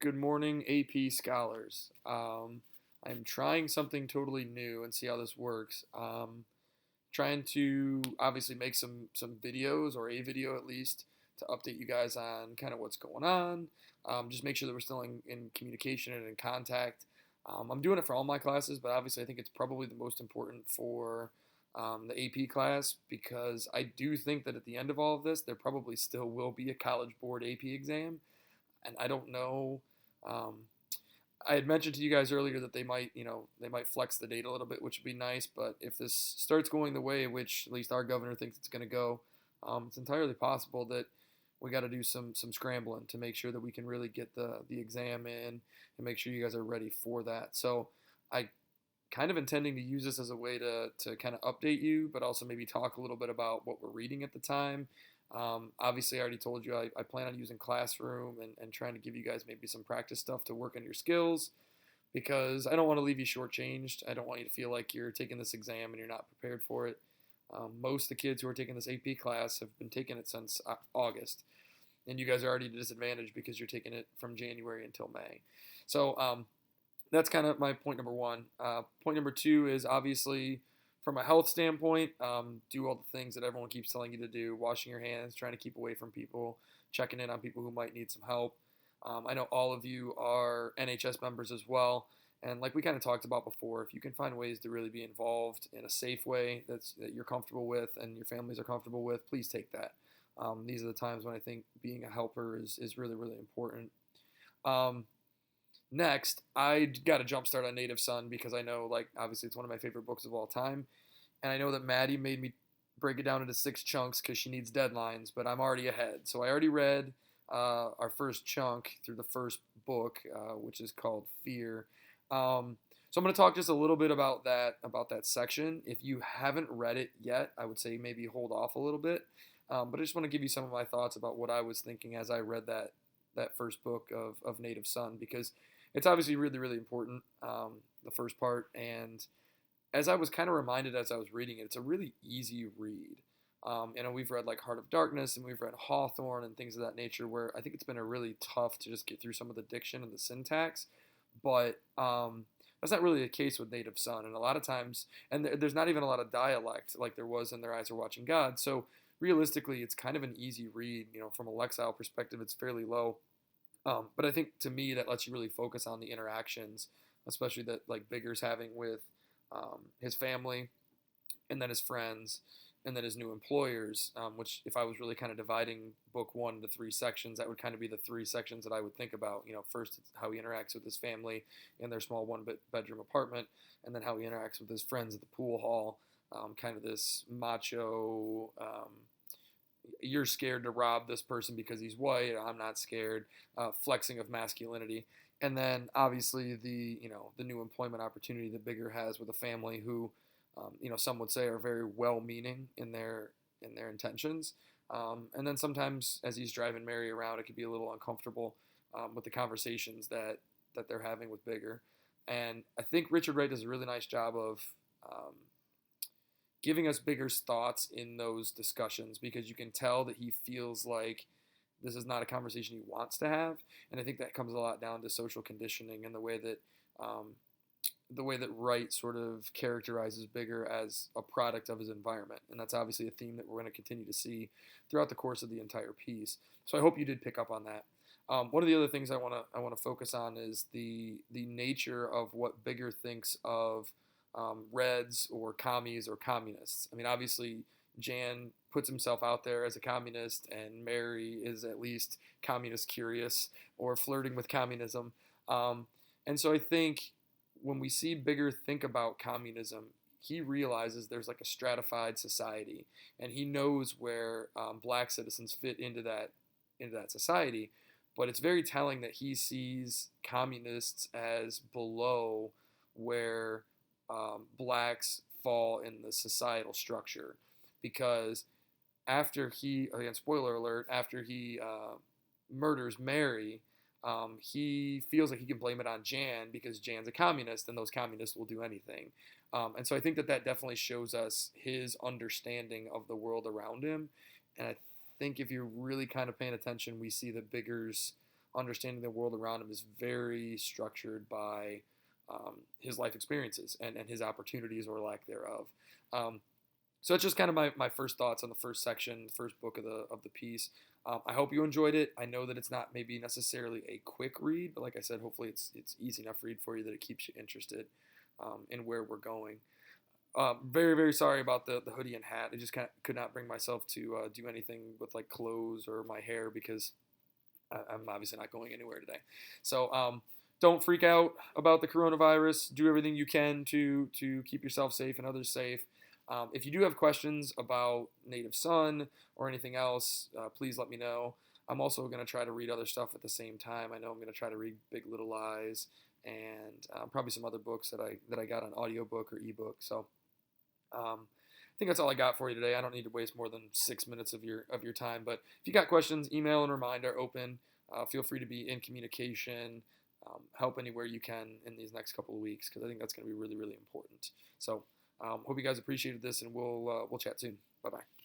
Good morning, AP scholars. I'm trying something totally new and see how this works. Trying to obviously make some videos or a video at least to update you guys on kind of what's going on. Just make sure that we're still in communication and in contact. I'm doing it for all my classes, but obviously I think it's probably the most important for the AP class because I do think that at the end of all of this, there probably still will be a College Board AP exam, and I don't know. Um, I had mentioned to you guys earlier that they might flex the date a little bit, which would be nice. But if this starts going the way which at least our governor thinks it's going to go, it's entirely possible that we got to do some scrambling to make sure that we can really get the exam in and make sure you guys are ready for that. So I kind of intending to use this as a way to kind of update you, but also maybe talk a little bit about what we're reading at the time. Obviously, I already told you I plan on using Classroom and trying to give you guys maybe some practice stuff to work on your skills because I don't want to leave you shortchanged. I don't want you to feel like you're taking this exam and you're not prepared for it. Most of the kids who are taking this AP class have been taking it since August, and you guys are already at a disadvantage because you're taking it from January until May. So that's kind of my point number one. Point number two is obviously from a health standpoint, do all the things that everyone keeps telling you to do, washing your hands, trying to keep away from people, checking in on people who might need some help. I know all of you are NHS members as well. And like we kind of talked about before, if you can find ways to really be involved in a safe way that you're comfortable with and your families are comfortable with, please take that. These are the times when I think being a helper is really, really important. Um, Next, I got a jump start on Native Son because I know, like, obviously it's one of my favorite books of all time. And I know that Maddie made me break it down into 6 chunks because she needs deadlines, but I'm already ahead. So I already read our first chunk through the first book, which is called Fear. So I'm going to talk just a little bit about that section. If you haven't read it yet, I would say maybe hold off a little bit. But I just want to give you some of my thoughts about what I was thinking as I read that first book of Native Son because it's obviously really, really important, the first part. And as I was kind of reminded as I was reading it, it's a really easy read. We've read like Heart of Darkness and we've read Hawthorne and things of that nature where I think it's been a really tough to just get through some of the diction and the syntax. But that's not really the case with Native Son. And a lot of times, and there's not even a lot of dialect like there was in Their Eyes Are Watching God. So realistically, it's kind of an easy read. From a Lexile perspective, it's fairly low. But I think to me that lets you really focus on the interactions, especially that like Bigger's having with his family, and then his friends, and then his new employers. Which, if I was really kind of dividing book one into 3 sections, that would kind of be the 3 sections that I would think about. First it's how he interacts with his family in their small one-bedroom apartment, and then how he interacts with his friends at the pool hall. Kind of this macho. You're scared to rob this person because he's white. I'm not scared. Flexing of masculinity, and then obviously the new employment opportunity that Bigger has with a family who, some would say are very well-meaning in their intentions. And then sometimes as he's driving Mary around, it could be a little uncomfortable with the conversations that they're having with Bigger. And I think Richard Wright does a really nice job of um, giving us Bigger's thoughts in those discussions because you can tell that he feels like this is not a conversation he wants to have, and I think that comes a lot down to social conditioning and the way that Wright sort of characterizes Bigger as a product of his environment, and that's obviously a theme that we're going to continue to see throughout the course of the entire piece. So I hope you did pick up on that. One of the other things I want to focus on is the nature of what Bigger thinks of Reds or commies or communists. I mean, obviously, Jan puts himself out there as a communist, and Mary is at least communist curious or flirting with communism. And so I think when we see Bigger think about communism, he realizes there's like a stratified society, and he knows where black citizens fit into that society. But it's very telling that he sees communists as below where blacks fall in the societal structure because after he, again, spoiler alert, after he murders Mary, he feels like he can blame it on Jan because Jan's a communist and those communists will do anything. And so I think that definitely shows us his understanding of the world around him. And I think if you're really kind of paying attention, we see that Bigger's understanding the world around him is very structured by his life experiences and his opportunities or lack thereof. Um, so it's just kind of my first thoughts on the first section, the first book of the piece. I hope you enjoyed it. I know that it's not maybe necessarily a quick read, but like I said, hopefully it's easy enough read for you that it keeps you interested in where we're going. Very, very sorry about the hoodie and hat. I just could not bring myself to do anything with like clothes or my hair because I'm obviously not going anywhere today. So don't freak out about the coronavirus. Do everything you can to keep yourself safe and others safe. If you do have questions about Native Son or anything else, please let me know. I'm also going to try to read other stuff at the same time. I know I'm going to try to read Big Little Lies and probably some other books that I got on audiobook or ebook. So I think that's all I got for you today. I don't need to waste more than 6 minutes of your time. But if you got questions, email and remind are open. Feel free to be in communication. Help anywhere you can in these next couple of weeks because I think that's going to be really, really important. So hope you guys appreciated this, and we'll chat soon. Bye bye.